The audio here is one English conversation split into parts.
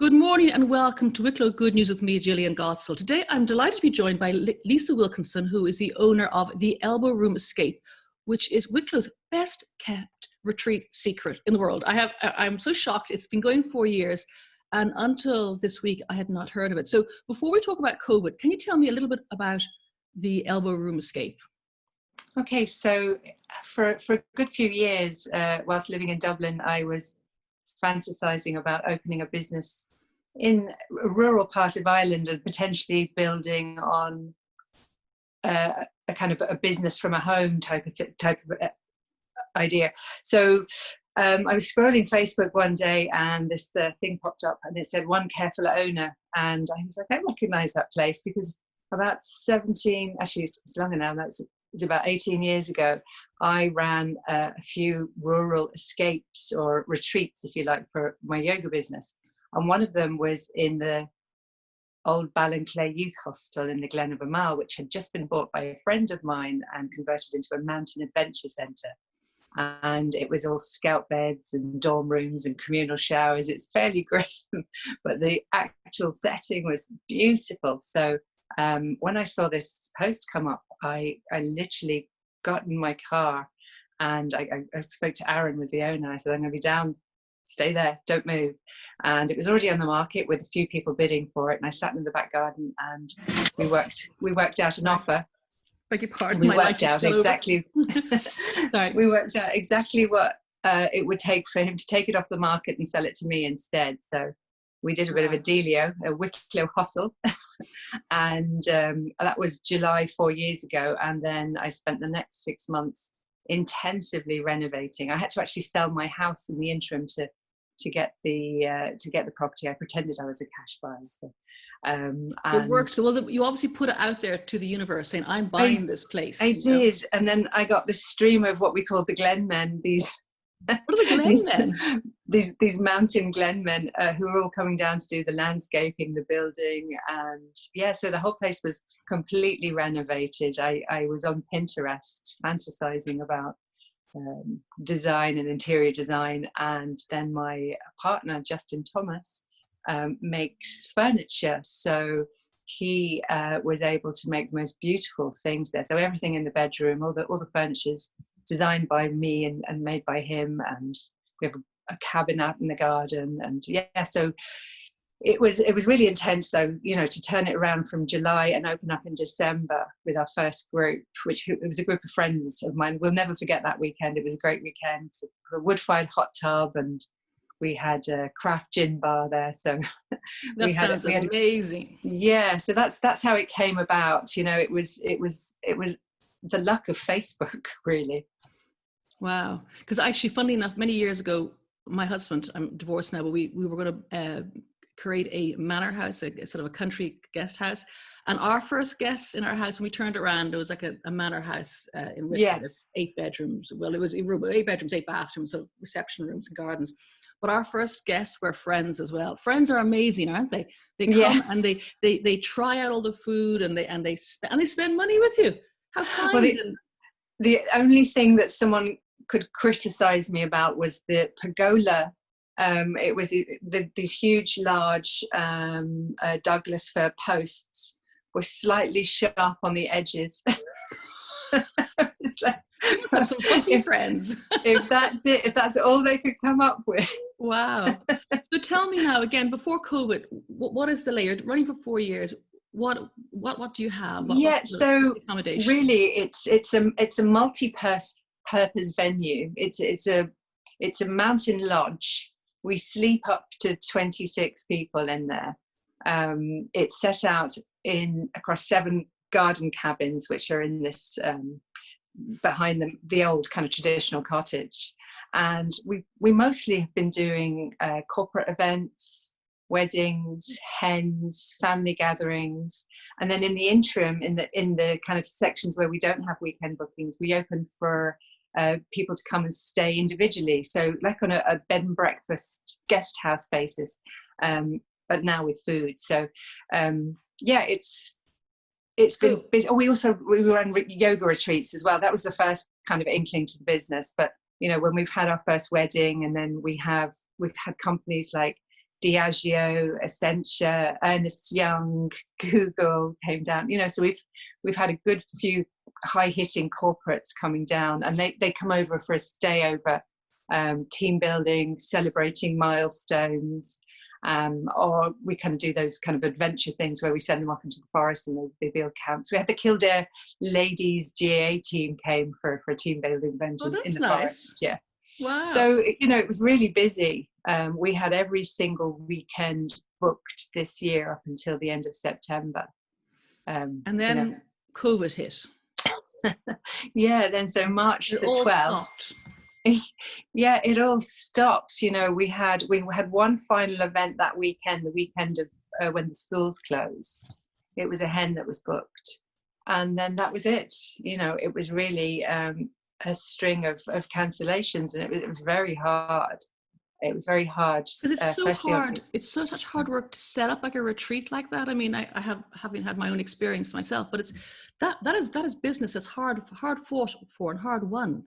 Good morning and welcome to Wicklow Good News with me, Gillian Gottsell. Today I'm delighted to be joined by Lisa Wilkinson, who is the owner of the Elbowroom Escape, which is Wicklow's best kept retreat secret in the world. I'm so shocked. It's been going 4 years, and until this week I had not heard of it. So before we talk about COVID, can you tell me a little bit about the Elbowroom Escape? Okay, so for a good few years, whilst living in Dublin, I was fantasizing about opening a business in a rural part of Ireland and potentially building on a kind of a business from a home type of idea. So I was scrolling Facebook one day and this thing popped up and it said one careful owner, and I was like, I recognize that place because about 17, actually it's longer now, it's about 18 years ago, I ran a few rural escapes or retreats, if you like, for my yoga business. And one of them was in the old Ballinclay Youth Hostel in the Glen of Amal, which had just been bought by a friend of mine and converted into a mountain adventure centre. And it was all scout beds and dorm rooms and communal showers. It's fairly grim, but the actual setting was beautiful. So when I saw this post come up, I literally got in my car and I spoke to Aaron, was the owner. I said, I'm going to be down, stay there, don't move. And it was already on the market with a few people bidding for it. And I sat in the back garden and we worked out an offer. Beg your pardon. We worked out exactly. Sorry. We worked out exactly what it would take for him to take it off the market and sell it to me instead. So we did a bit of a dealio, a Wicklow hustle. And that was July 4 years ago. And then I spent the next 6 months intensively renovating. I had to actually sell my house in the interim to get the property. I pretended I was a cash buyer. So it works. Well, you obviously put it out there to the universe saying, I'm buying this place. I did. And then I got this stream of what we call the Glen men, what are the Glen men? These mountain Glen men who are all coming down to do the landscaping, the building, and so the whole place was completely renovated. I was on Pinterest fantasizing about design and interior design, and then my partner Justin Thomas makes furniture, so he was able to make the most beautiful things there. So everything in the bedroom, all the furniture's designed by me and made by him, and we have a cabin out in the garden. And so it was really intense though, to turn it around from July and open up in December with our first group, which it was a group of friends of mine. We'll never forget that weekend. It was a great weekend. A wood-fired hot tub, and we had a craft gin bar there. So we had amazing. Yeah, so that's how it came about. It was the luck of Facebook, really. Wow. Because actually, funnily enough, many years ago, my husband, I'm divorced now, but we were going to create a manor house, a sort of a country guest house. And our first guests in our house, when we turned around, it was like a manor house in Wicklow. Yes. 8 bedrooms. Well, it was 8 bedrooms, 8 bathrooms, so reception rooms and gardens. But our first guests were friends as well. Friends are amazing, aren't they? They come and they try out all the food and they spend money with you. How kind. Well, the only thing that someone could criticize me about was the pergola. It was these huge, large Douglas fir posts were slightly sharp on the edges. It's like, some fussy friends. if that's all they could come up with. Wow. So tell me now, again, before COVID, what is the layer? Running for 4 years, what do you have? So really, it's a multi-purpose venue. It's a mountain lodge. We sleep up to 26 people in there. It's set out across 7 garden cabins, which are in this behind the old kind of traditional cottage. And we mostly have been doing corporate events, weddings, hens, family gatherings, and then in the interim, in the kind of sections where we don't have weekend bookings, we open for people to come and stay individually, so like on a bed and breakfast guest house basis, but now with food. So it's been busy. We run yoga retreats as well. That was the first kind of inkling to the business, but when we've had our first wedding, and then we've had companies like Diageo, Essentia, Ernest Young, Google came down. So we've had a good few high-hitting corporates coming down, and they come over for a stay over, team building, celebrating milestones, or we kind of do those kind of adventure things where we send them off into the forest and they build camps. We had the Kildare ladies GAA team came for a team building event in the forest. Yeah. Wow. So, it was really busy. We had every single weekend booked this year up until the end of September. And then COVID hit. Yeah, then so March the 12th. Yeah, it all stopped. We had one final event that weekend, the weekend of when the schools closed. It was a hen that was booked, and then that was it. It was really a string of cancellations, and it was very hard. It was very hard because it's so hard. It's such hard work to set up like a retreat like that. I mean, I haven't had my own experience myself, but it's that is business that's hard fought for and hard won.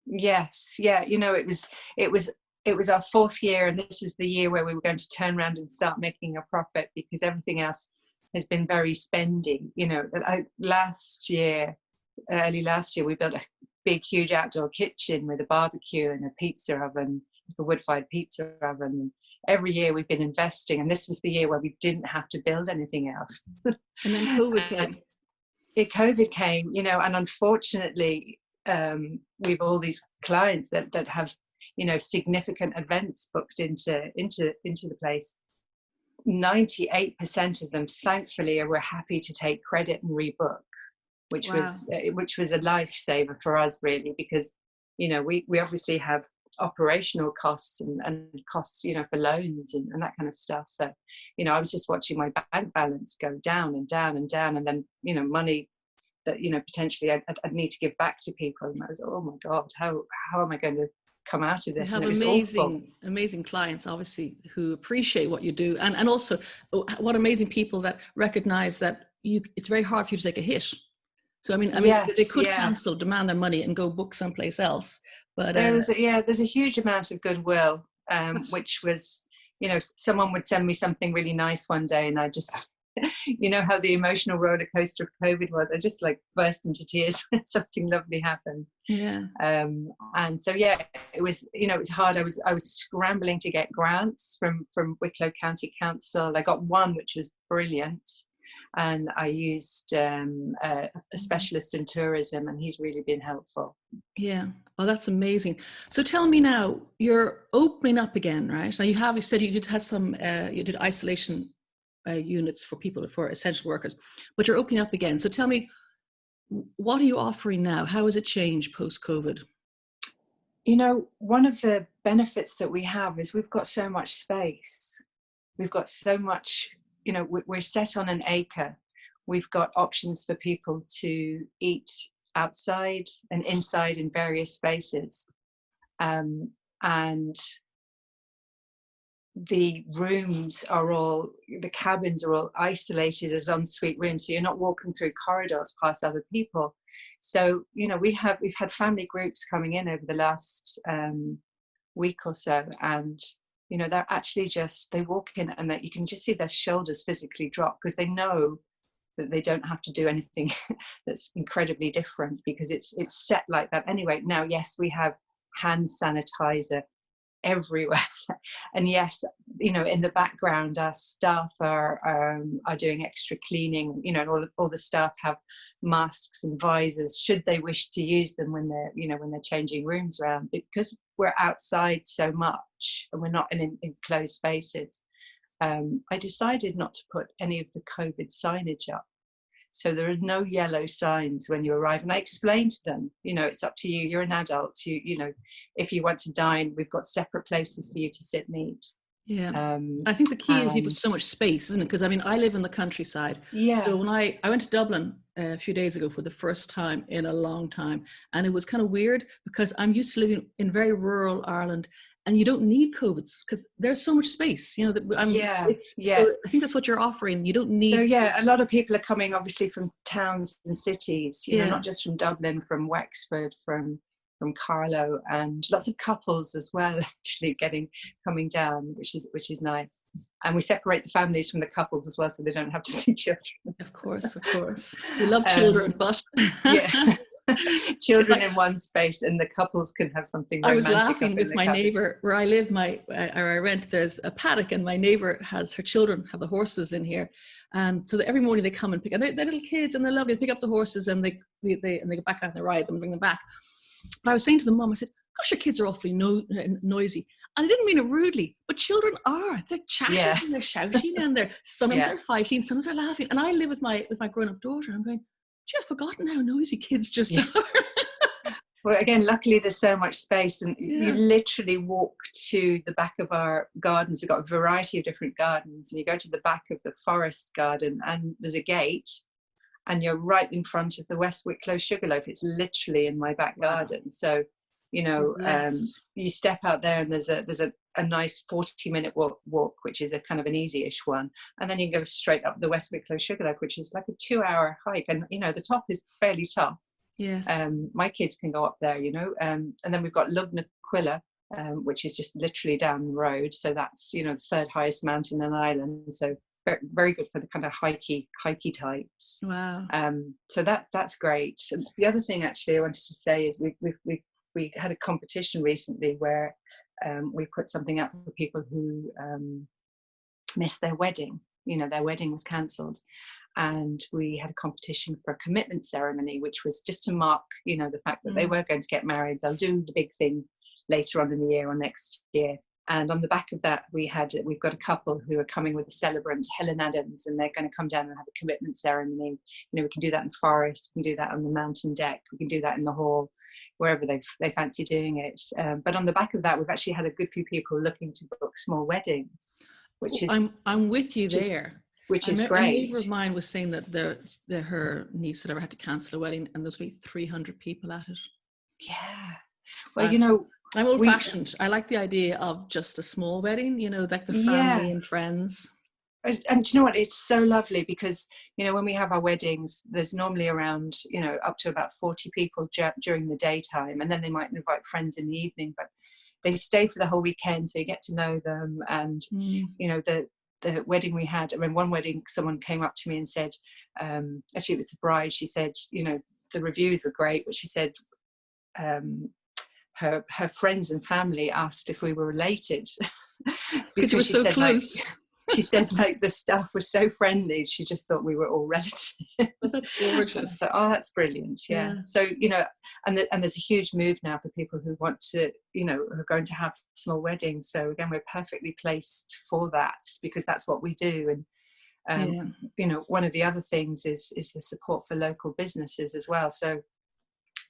Yes, yeah, it was our fourth year, and this was the year where we were going to turn around and start making a profit, because everything else has been very spendy. Early last year, we built a big, huge outdoor kitchen with a barbecue and a pizza oven, a wood-fired pizza oven. Every year we've been investing, and this was the year where we didn't have to build anything else. And then COVID came. COVID came, and unfortunately, we've all these clients that have significant events booked into the place. 98% of them, thankfully, were happy to take credit and rebook, which was a lifesaver for us, really, because we obviously have operational costs and costs for loans and that kind of stuff. So I was just watching my bank balance go down and down and down, and then money that potentially I'd need to give back to people, and I was, oh my god, how am I going to come out of this? You have amazing clients, obviously, who appreciate what you do, and also what amazing people that recognize that it's very hard for you to take a hit. So I mean, they could cancel, demand their money, and go book someplace else. But there's a huge amount of goodwill, which was, someone would send me something really nice one day, and I just, how the emotional roller coaster of COVID was. I just burst into tears when something lovely happened. Yeah. And so it was, it was hard. I was scrambling to get grants from Wicklow County Council. I got one which was brilliant, and I used a specialist in tourism, and he's really been helpful. Yeah. Oh, that's amazing. So tell me now, you're opening up again, right? Now you said you did have some, you did isolation units for essential workers, but you're opening up again. So tell me, what are you offering now? How has it changed post-COVID? One of the benefits that we have is we've got so much space. We've got so much, we're set on an acre. We've got options for people to eat outside and inside in various spaces. And the cabins are all isolated as ensuite rooms, so you're not walking through corridors past other people. So we've had family groups coming in over the last week or so, and they're actually they walk in and that you can just see their shoulders physically drop, because they know that they don't have to do anything that's incredibly different, because it's set like that anyway. Now, yes, we have hand sanitizer everywhere, and yes, in the background our staff are doing extra cleaning. And all the staff have masks and visors should they wish to use them when they're changing rooms around. Because we're outside so much and we're not in enclosed spaces, I decided not to put any of the COVID signage up. So there are no yellow signs when you arrive. And I explained to them, it's up to you. You're an adult. If you want to dine, we've got separate places for you to sit and eat. Yeah. I think the key is you've got so much space, isn't it? Because I mean, I live in the countryside. Yeah. So when I went to Dublin a few days ago for the first time in a long time, and it was kind of weird because I'm used to living in very rural Ireland, and you don't need COVIDs because there's so much space, So I think that's what you're offering. You don't need. So a lot of people are coming obviously from towns and cities, not just from Dublin, from Wexford, from from Carlo, and lots of couples as well actually coming down, which is nice. And we separate the families from the couples as well, so they don't have to see children. Of course. We love children, but yeah. Children like, in one space, and the couples can have something romantic. I was romantic laughing with my neighbor where I live, or I rent, there's a paddock, and my neighbor has her children have the horses in here. And so that every morning they come and pick, and they're little kids and they're lovely. They pick up the horses and they go back out and they ride them and bring them back. But I was saying to the mum, I said, gosh, your kids are awfully noisy. And I didn't mean it rudely, but children are. They're chatting and they're shouting and sometimes they're fighting, sometimes they're laughing. And I live with my grown-up daughter. I'm going, gee, I've forgotten how noisy kids just are. Well, again, luckily there's so much space, and you literally walk to the back of our gardens. We've got a variety of different gardens, and you go to the back of the forest garden, and there's a gate, and you're right in front of the West Wicklow Sugarloaf. It's literally in my back garden. So, you step out there, and there's a nice 40-minute walk, which is a kind of an easy-ish one, and then you can go straight up the West Wicklow Sugarloaf, which is like a 2-hour hike, and the top is fairly tough. Yes. My kids can go up there, and then we've got Lugnaquilla, which is just literally down the road. So that's, the third highest mountain in Ireland. So very, very good for the kind of hikey types. Wow. So that's great. And the other thing actually I wanted to say is we had a competition recently where we put something out for people who missed their wedding. Their wedding was cancelled, and we had a competition for a commitment ceremony, which was just to mark, the fact that they were going to get married. They'll do the big thing later on in the year or next year. And on the back of that, we've got a couple who are coming with a celebrant, Helen Adams, and they're going to come down and have a commitment ceremony. We can do that in the forest, we can do that on the mountain deck, we can do that in the hall, wherever they fancy doing it. But on the back of that, we've actually had a good few people looking to book small weddings, which is I'm with you there. Which is great. A neighbour of mine was saying that her niece had ever had to cancel a wedding, and there's be 300 people at it. Yeah. Well, I'm old-fashioned. I like the idea of just a small wedding, like the family and friends. And do you know what? It's so lovely because, when we have our weddings, there's normally around, up to about 40 people during the daytime, and then they might invite friends in the evening, but they stay for the whole weekend, so you get to know them. And, the wedding we had, one wedding, someone came up to me and said, actually it was the bride, she said, the reviews were great, but she said, her friends and family asked if we were related because you were so close. She said the staff was so friendly, she just thought we were all relatives. Well, that's gorgeous. So, that's brilliant. Yeah. So and there's a huge move now for people who want to, who are going to have small weddings. So again, we're perfectly placed for that because that's what we do. And one of the other things is the support for local businesses as well. So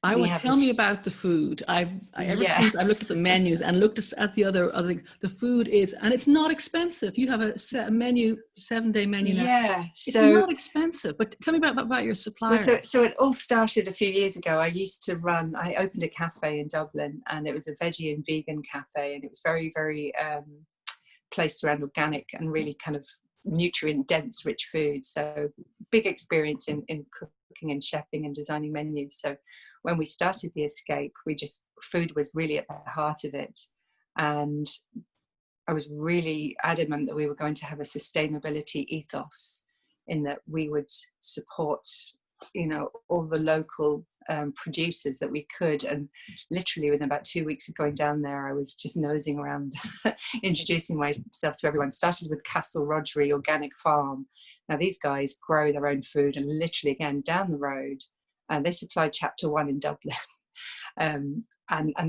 tell me about the food. Ever since I looked at the menus and looked at the other thing, the food is, and it's not expensive. You have a 7-day menu now. Yeah, it's not expensive. But tell me about your suppliers. Well, so it all started a few years ago. I opened a cafe in Dublin, and it was a veggie and vegan cafe, and it was very, very placed around organic and really kind of nutrient dense, rich food. So big experience in cooking and chefing and designing menus. So when we started the Escape, food was really at the heart of it, and I was really adamant that we were going to have a sustainability ethos, in that we would support all the local producers that we could. And literally within about 2 weeks of going down there, I was just nosing around introducing myself to everyone. Started with Castle Rogery Organic Farm. Now these guys grow their own food, and literally again down the road, and they supply chapter 1 in Dublin. And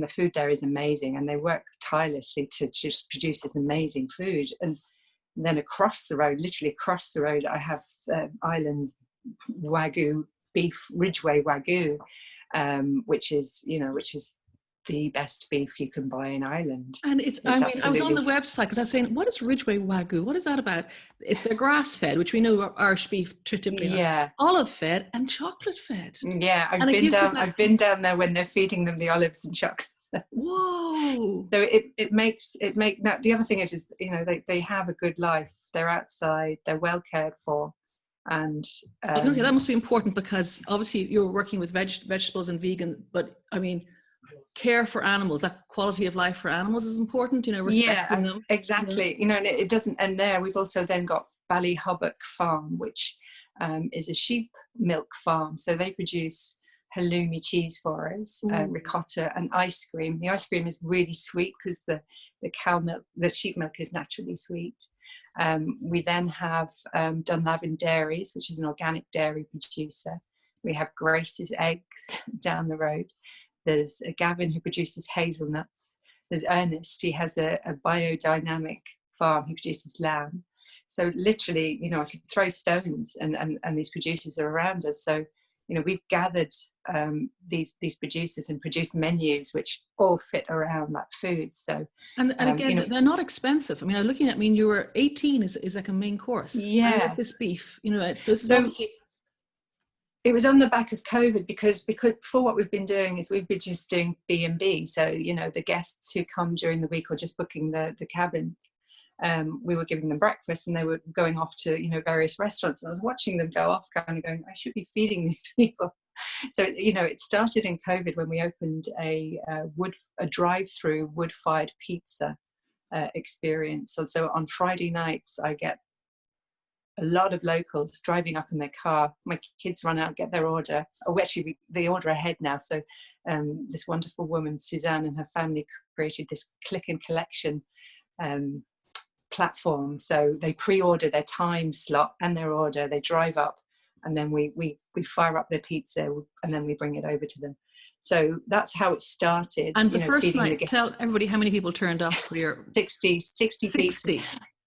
the food there is amazing, and they work tirelessly to just produce this amazing food. And then across the road, literally across the road, I have Ireland's Wagyu beef, Ridgeway Wagyu, which is the best beef you can buy in Ireland. And I was on the website because I was saying, what is Ridgeway Wagyu? What is that about? It's the grass fed, which we know Irish beef typically, olive fed and chocolate fed. Yeah, I've been down there when they're feeding them the olives and chocolate. Whoa! So now the other thing is they have a good life. They're outside. They're well cared for. And I was going to say that must be important, because obviously you're working with vegetables and vegan, but I mean, care for animals, that quality of life for animals is important, you know, respecting them. Exactly. You know, and it doesn't end there. We've also then got Ballyhobbock Farm, which is a sheep milk farm. So they produce halloumi cheese for us, ricotta and ice cream. The ice cream is really sweet because the cow milk, the sheep milk is naturally sweet. We then have Dunlavin Dairies, which is an organic dairy producer. We have Grace's Eggs down the road. There's Gavin who produces hazelnuts. There's Ernest, he has a biodynamic farm, he produces lamb. So literally, you know, I could throw stones and these producers are around us. So, you know, we've gathered these producers and produced menus which all fit around that food. So and again, you know, they're not expensive. I mean, I'm looking at, I mean, you were 18 is like a main course. Yeah. And with this beef, you know, this is obviously. It was on the back of COVID because for what we've been doing is we've been just doing B&B. So, you know, the guests who come during the week or just booking the cabins, we were giving them breakfast and they were going off to, you know, various restaurants. And I was watching them go off kind of going, I should be feeding these people. So, you know, it started in COVID when we opened a drive-through wood-fired pizza experience. So on Friday nights, I get a lot of locals driving up in their car. My kids run out, get their order. Oh, actually, they order ahead now. So this wonderful woman, Suzanne, and her family created this click and collection platform. So they pre-order their time slot and their order. They drive up, and then we fire up their pizza, and then we bring it over to them. So that's how it started. And the first night, tell everybody how many people turned up for your 60 pizza.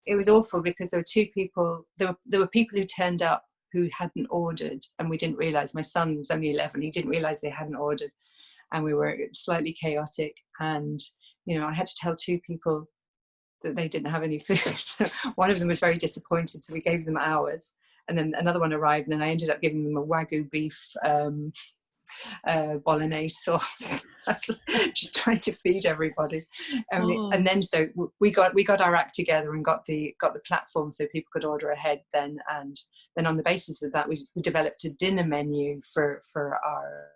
It was awful because there were two people, there were people who turned up who hadn't ordered, and we didn't realise. My son was only 11, he didn't realise they hadn't ordered, and we were slightly chaotic. And, you know, I had to tell two people that they didn't have any food. One of them was very disappointed, so we gave them ours, and then another one arrived, and then I ended up giving them a Wagyu beef bolognese sauce. Just trying to feed everybody. And then so we got our act together and got the platform so people could order ahead then, and then on the basis of that we developed a dinner menu for our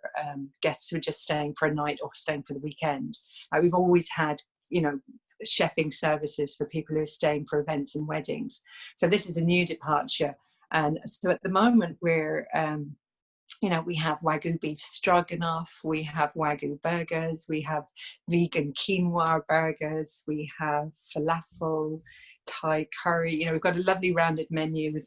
guests who are just staying for a night or staying for the weekend. We've always had, you know, chefing services for people who are staying for events and weddings, so this is a new departure. And so at the moment we're you know, we have Wagyu beef stroganoff, we have Wagyu burgers, we have vegan quinoa burgers, we have falafel, Thai curry. You know, we've got a lovely rounded menu with,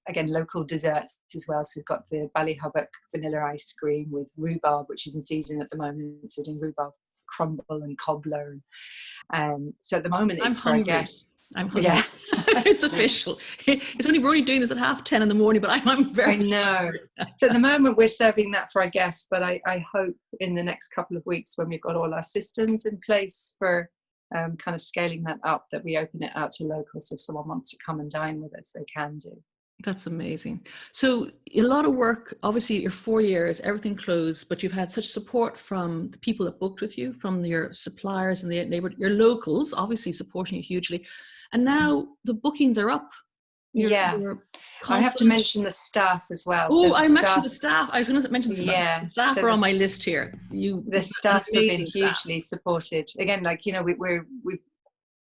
again, local desserts as well. So we've got the Ballyhobbock vanilla ice cream with rhubarb, which is in season at the moment. So doing rhubarb crumble and cobbler. So at the moment, it's for our guests. I'm hungry. Yeah. It's official. It's only, we're only doing this at 10:30 in the morning, but I'm very. I know. So at the moment we're serving that for our guests, but I hope in the next couple of weeks when we've got all our systems in place for kind of scaling that up, that we open it out to locals. So if someone wants to come and dine with us, they can do. That's amazing. So a lot of work, obviously you're 4 years, everything closed, but you've had such support from the people that booked with you, from your suppliers and the neighbor, your locals, obviously supporting you hugely. And now the bookings are up. You're I have to mention the staff as well. Oh, I mentioned the staff. I was going to mention the staff. Yeah, the staff are on my list here. The staff have been hugely supported. Again, like, you know,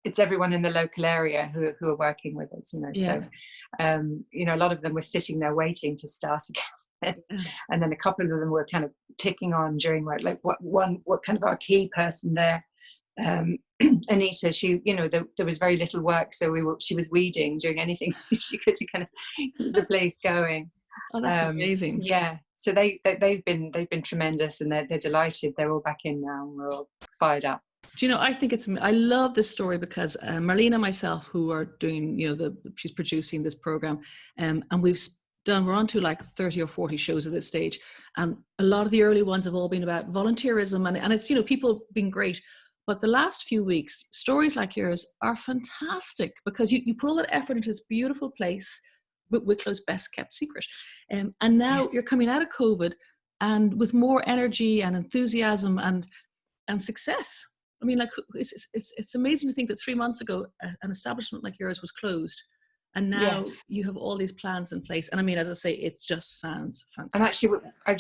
it's everyone in the local area who are working with us, you know. Yeah. So, you know, a lot of them were sitting there waiting to start again. And then a couple of them were kind of ticking on during work, like what kind of our key person there. Anita, she, you know, there was very little work, so she was weeding, doing anything she could to kind of keep the place going. Oh, that's amazing. Yeah, so they've been tremendous, and they're delighted. They're all back in now, and we're all fired up. Do you know, I think I love this story because Marlene and myself, who are doing, you know, she's producing this program, and we're on to like 30 or 40 shows at this stage, and a lot of the early ones have all been about volunteerism, and it's, you know, people being great. But the last few weeks, stories like yours are fantastic because you put all that effort into this beautiful place, Wicklow's best kept secret. And now you're coming out of COVID and with more energy and enthusiasm and success. I mean, like, it's amazing to think that 3 months ago, an establishment like yours was closed. And now Yes. you have all these plans in place. And I mean, as I say, it just sounds fantastic. And actually, I've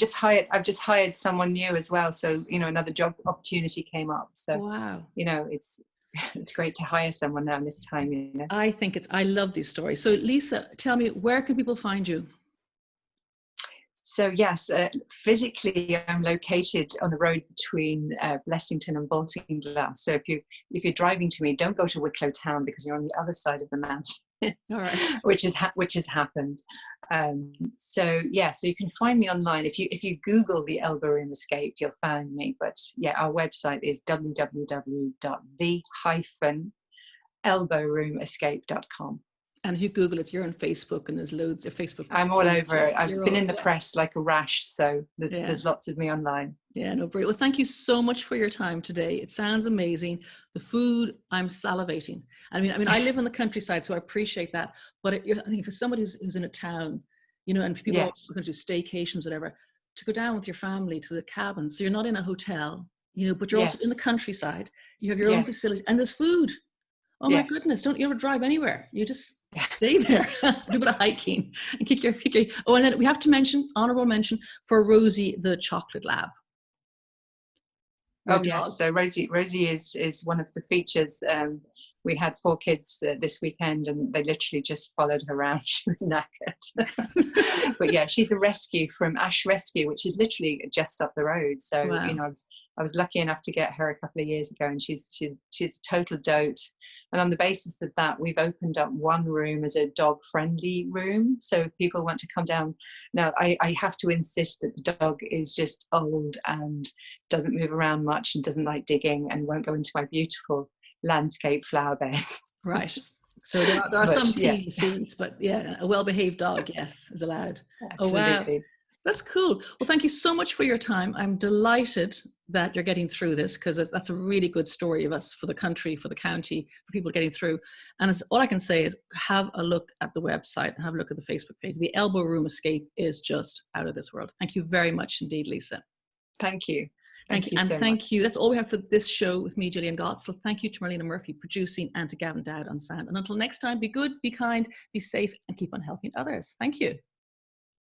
just hired someone new as well. So, another job opportunity came up. So, Wow. it's great to hire someone now this time, I love these stories. So Lisa, tell me, where can people find you? So yes, physically I'm located on the road between Blessington and Baltinglass. So if you're driving to me, don't go to Wicklow town because you're on the other side of the mountain. All right. which has happened. So you can find me online. If you Google the Elbowroom Escape, you'll find me. But yeah, our website is www.the-elbowroomescape.com. And if you Google it, you're on Facebook, and there's loads of Facebook. I'm all over. I've been in the press like a rash, so there's lots of me online. Yeah, no, brilliant. Well, thank you so much for your time today. It sounds amazing. The food, I'm salivating. I mean, I live in the countryside, so I appreciate that. But I think for somebody who's in a town, and people are going to do staycations, whatever, to go down with your family to the cabin, so you're not in a hotel, but you're also in the countryside. You have your own facilities, and there's food. Oh my goodness! Don't you ever drive anywhere? You just stay there, do a bit of hiking, and kick your. Oh, and then we have to mention, honorable mention for Rosie the Chocolate Lab. Oh yes, so Rosie is one of the features. We had 4 kids this weekend, and they literally just followed her around. She was knackered, but yeah, she's a rescue from Ash Rescue, which is literally just up the road. So I was lucky enough to get her a couple of years ago, and she's a total dote. And on the basis of that, we've opened up one room as a dog-friendly room. So if people want to come down, now I have to insist that the dog is just old and doesn't move around much and doesn't like digging and won't go into my beautiful landscape flower beds. Right. So there are some scenes, but yeah, a well-behaved dog, yes, is allowed. Absolutely. Oh, wow. That's cool. Well, thank you so much for your time. I'm delighted that you're getting through this, because that's a really good story of us, for the country, for the county, for people getting through. And all I can say is have a look at the website and have a look at the Facebook page. The Elbowroom Escape is just out of this world. Thank you very much indeed, Lisa. Thank you. Thank you. And thank you. That's all we have for this show with me, Gillian Gottsell. Thank you to Marlena Murphy producing, and to Gavin Dowd on sound. And until next time, be good, be kind, be safe, and keep on helping others. Thank you.